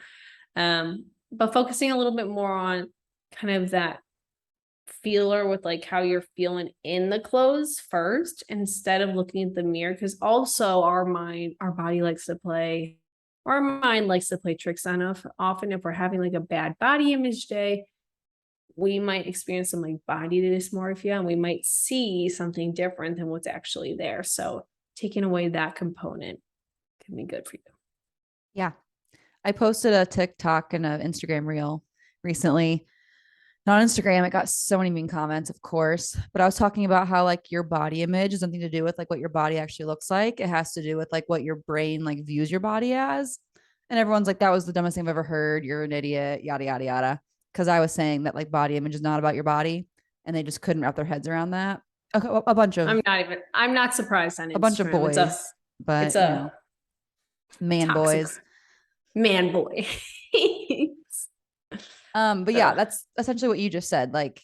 But focusing a little bit more on kind of that feeler with like how you're feeling in the clothes first instead of looking at the mirror, because also our body likes to play, our mind likes to play tricks on us. Often if we're having like a bad body image day, we might experience some like body dysmorphia and we might see something different than what's actually there. So taking away that component can be good for you. Yeah. I posted a TikTok and an Instagram reel recently. Not on Instagram, it got so many mean comments, of course. But I was talking about how like your body image has nothing to do with like what your body actually looks like. It has to do with like what your brain like views your body as. And everyone's like, that was the dumbest thing I've ever heard. You're an idiot, yada, yada, yada. Because I was saying that like body image is not about your body. And they just couldn't wrap their heads around that. A bunch of I'm not surprised on a bunch of Instagram. boys, It's but a man toxic boys. man boy. But yeah, that's essentially what you just said. Like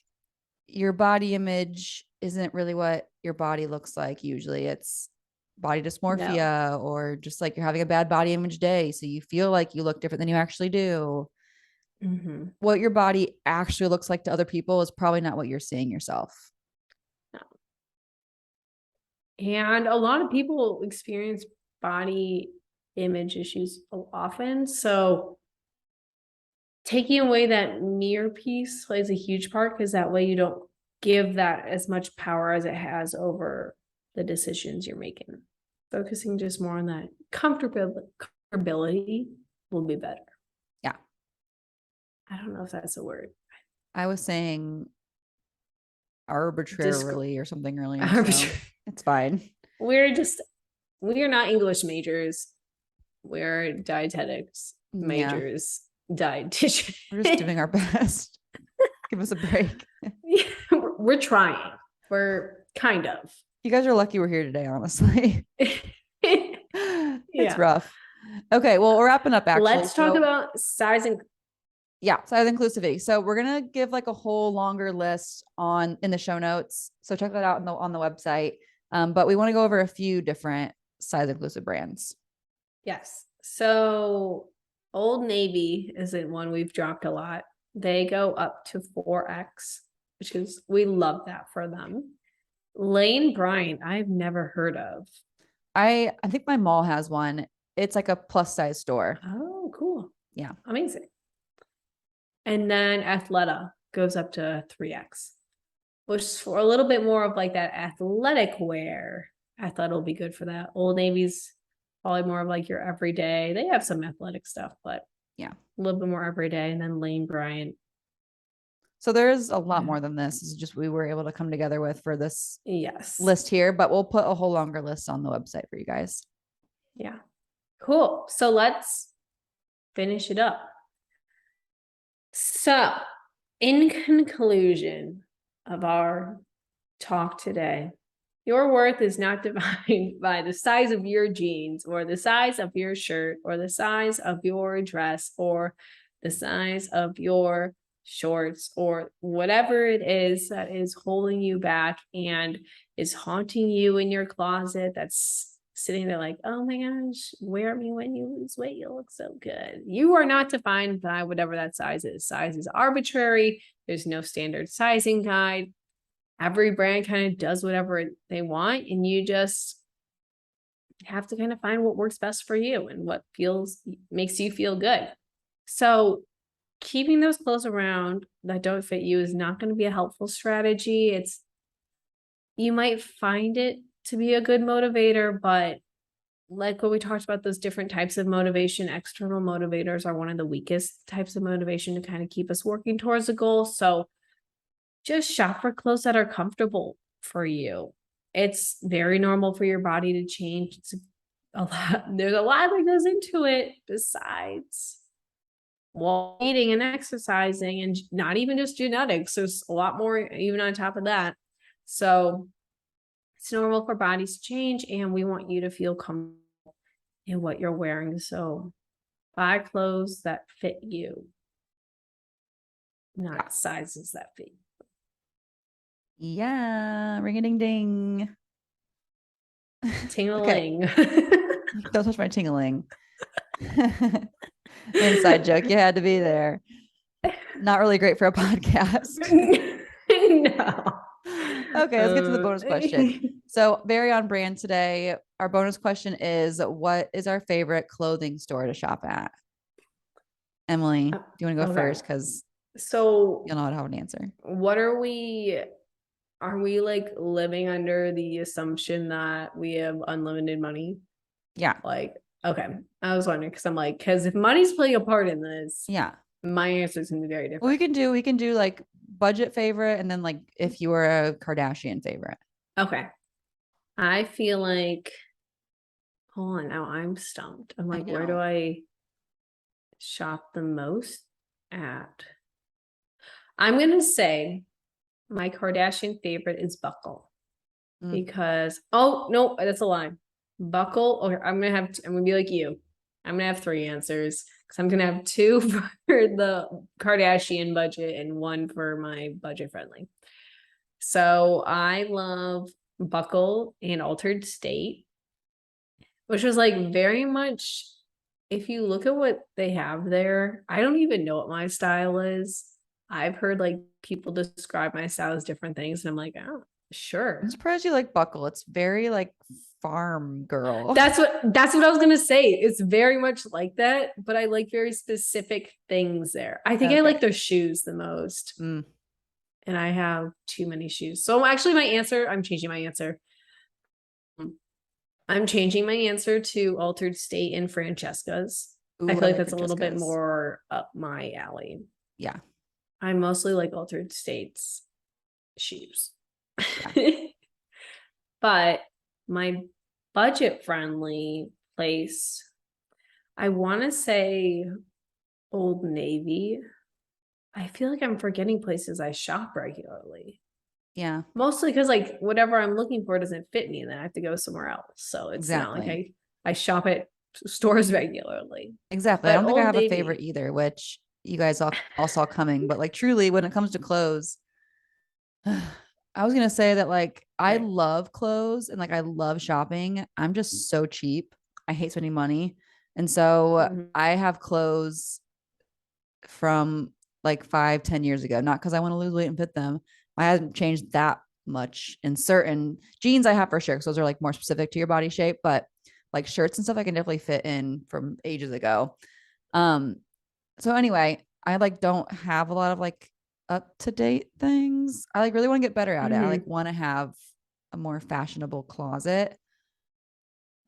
your body image isn't really what your body looks like. Usually it's body No. dysmorphia or just like you're having a bad body image day. So you feel like you look different than you actually do. Mhm. What your body actually looks like to other people is probably not what you're seeing yourself. And a lot of people experience body image issues often. So taking away that mirror piece plays a huge part, because that way you don't give that as much power as it has over the decisions you're making. Focusing just more on that comfortability will be better. Yeah. I don't know if that's a word. I was saying arbitrarily or something earlier. So it's fine. We're not English majors. We're dietetics Yeah. majors, dietitian. We're just doing our best. Give us a break. Yeah, we're trying. We're kind of. You guys are lucky we're here today, honestly. It's rough. Okay, well, we're wrapping up actually. Let's talk about size and size inclusivity. So we're gonna give like a whole longer list in the show notes. So check that out on the website. But we want to go over a few different size inclusive brands. Yes. So Old Navy isn't one we've dropped a lot. They go up to 4X, which is, we love that for them. Lane Bryant, I've never heard of. I think my mall has one. It's like a plus size store. Oh, cool. Yeah. Amazing. And then Athleta goes up to 3X, which is for a little bit more of like that athletic wear. Athleta will be good for that. Old Navy's probably more of like your everyday. They have some athletic stuff, but yeah, a little bit more everyday. And then Lane Bryant. So there's a lot more than this. This is just we were able to come together with for this list here, but we'll put a whole longer list on the website for you guys. Yeah. Cool. So let's finish it up. So in conclusion of our talk today, your worth is not defined by the size of your jeans or the size of your shirt or the size of your dress or the size of your shorts or whatever it is that is holding you back and is haunting you in your closet, that's sitting there like, oh my gosh, wear me when you lose weight, you look so good. You are not defined by whatever that size is. Size is arbitrary. There's no standard sizing guide. Every brand kind of does whatever they want, and you just have to kind of find what works best for you and what makes you feel good. So keeping those clothes around that don't fit you is not going to be a helpful strategy. You might find it to be a good motivator, but like what we talked about, those different types of motivation, external motivators are one of the weakest types of motivation to kind of keep us working towards a goal. So just shop for clothes that are comfortable for you. It's very normal for your body to change. It's a lot. There's a lot that goes into it besides eating and exercising, and not even just genetics. There's a lot more even on top of that. So it's normal for bodies to change, and we want you to feel comfortable and what you're wearing. So buy clothes that fit you, not sizes that fit you. Yeah, ring a ding ding. Okay, Ting-a-ling. don't touch my tingling. Inside joke, you had to be there. Not really great for a podcast. No. Okay, let's get to the bonus question. So, very on brand today. Our bonus question is, what is our favorite clothing store to shop at? Emily, do you want to go Okay. first? Because So you'll know how to have an answer. what are we like living under the assumption that we have unlimited money? Yeah. Like, okay. I was wondering because I'm like, because if money's playing a part in this, Yeah. my answer is gonna be very Well, different. we can do like budget favorite and then like if you were a Kardashian favorite. Okay. I feel like, hold on, now I'm stumped. I'm I like, where do know. I shop the most at? I'm gonna say my Kardashian favorite is Buckle because oh no, that's a lie. Buckle, or I'm gonna be like you. I'm gonna have three answers because I'm gonna have two for the Kardashian budget and one for my budget friendly. So I love Buckle and Altered State, which was like very much, if you look at what they have there, I don't even know what my style is. I've heard like people describe my style as different things, and I'm like, oh, I'm sure. surprised you like Buckle. It's very like farm girl. That's what I was gonna say. It's very much like that, but I like very specific things there. I think I Okay. like their shoes the most. Mm. And I have too many shoes. So actually I'm changing my answer. I'm changing my answer to Altered State and Francesca's. I Ooh, I feel like like that's a little bit Francesca's. more up my alley. Yeah. I mostly like Altered State's shoes. Yeah. But my budget friendly place, I want to say Old Navy. I feel like I'm forgetting places I shop regularly. Yeah. Mostly because like whatever I'm looking for doesn't fit me, and then I have to go somewhere else. So it's not like Exactly. I shop at stores regularly. Exactly. I But don't think I Old have a favorite Navy, either, which you guys all saw coming. But like truly, when it comes to clothes, I was gonna say that like I okay. love clothes and like I love shopping. I'm just so cheap. I hate spending money. And so Mhm. I have clothes from like 5, 10 years ago, not because I want to lose weight and fit them. I haven't changed that much in certain jeans I have for sure, because those are like more specific to your body shape, but like shirts and stuff I can definitely fit in from ages ago. Um, so anyway, I like don't have a lot of like up to date things. I like really want to get better at it. I like Mhm. want to have a more fashionable closet,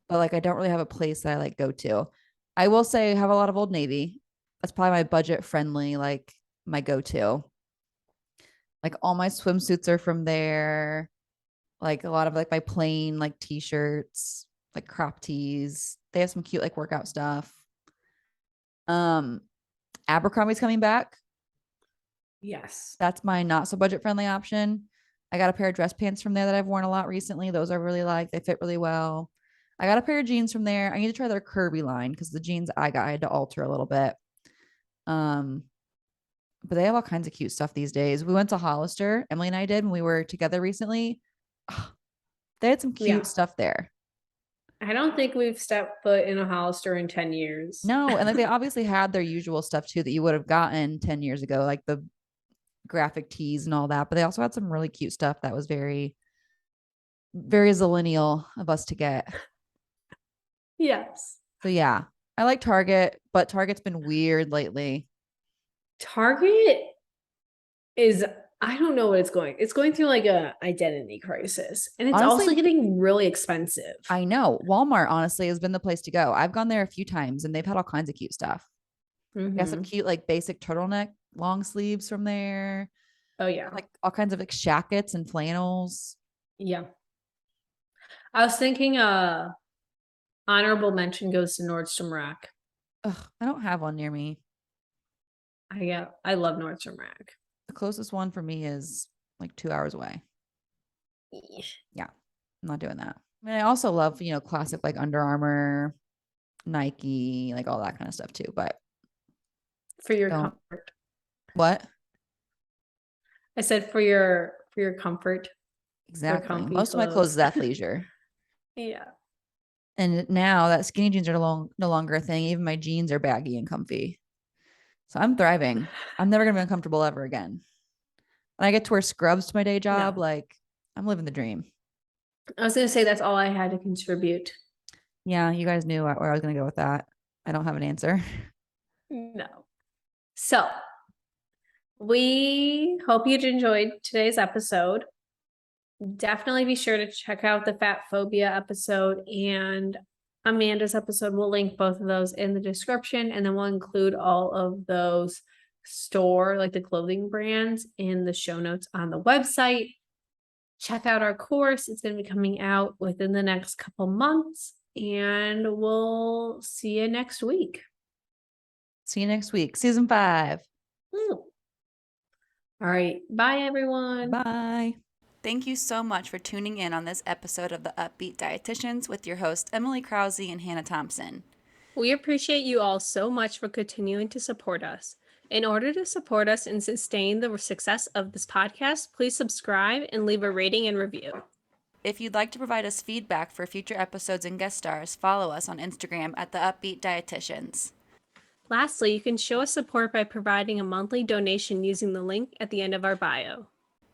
but like I don't really have a place that I like go to. I will say I have a lot of Old Navy. That's probably my budget friendly, like my go to. Like all my swimsuits are from there. Like a lot of like my plain like t-shirts, like crop tees. They have some cute like workout stuff. Um, Abercrombie's coming back. Yes. That's my not so budget friendly option. I got a pair of dress pants from there that I've worn a lot recently. Those I really like. They fit really well. I got a pair of jeans from there. I need to try their curvy line because the jeans I had to alter a little bit. Um, but they have all kinds of cute stuff these days. We went to Hollister, Emily and I did when we were together recently. They had some cute Yeah. stuff there. I don't think we've stepped foot in a Hollister in 10 years. No, and like they obviously had their usual stuff too that you would have gotten 10 years ago, like the graphic tees and all that. But they also had some really cute stuff that was very, very zillennial of us to get. Yes. So yeah, I like Target, but Target's been weird lately. Target is, I don't know what it's going. It's going through like a identity crisis. And it's also Honestly, getting really expensive. I know Walmart honestly has been the place to go. I've gone there a few times and they've had all kinds of cute stuff. They have some Mhm. cute like basic turtleneck long sleeves from there, Oh yeah. like all kinds of like shackets and flannels. Yeah. I was thinking honorable mention goes to Nordstrom Rack. Ugh, I don't have one near me. I love Nordstrom Rack. The closest one for me is like 2 hours away. Yeah, I'm not doing that. I mean, I also love, classic like Under Armour. Nike, like all that kind of stuff too. But For your don't comfort. what? I said for your comfort, for Exactly. comfy Most of my clothes clothes. is athleisure. Yeah. And now that skinny jeans are no longer a thing. Even my jeans are baggy and comfy. So I'm thriving. I'm never gonna be uncomfortable ever again. And I get to wear scrubs to my day job. No. Like I'm living the dream. I was gonna say that's all I had to contribute. Yeah, you guys knew where I was gonna go with that. I don't have an answer. No. So we hope you enjoyed today's episode. Definitely be sure to check out the fat phobia episode and Amanda's episode. We'll link both of those in the description, and then we'll include all of those like the clothing brands in the show notes on the website. Check out our course. It's going to be coming out within the next couple months, and we'll see you next week. See you next week. Season 5. All right. Bye, everyone. Bye. Thank you so much for tuning in on this episode of the Up-Beet Dietitians with your hosts Emily Krause and Hannah Thompson. We appreciate you all so much for continuing to support us. In order to support us and sustain the success of this podcast, please subscribe and leave a rating and review. If you'd like to provide us feedback for future episodes and guest stars, follow us on Instagram at the Up-Beet Dietitians. Lastly, you can show us support by providing a monthly donation using the link at the end of our bio.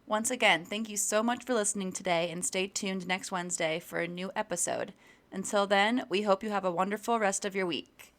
Once again, thank you so much for listening today, and stay tuned next Wednesday for a new episode. Until then, we hope you have a wonderful rest of your week.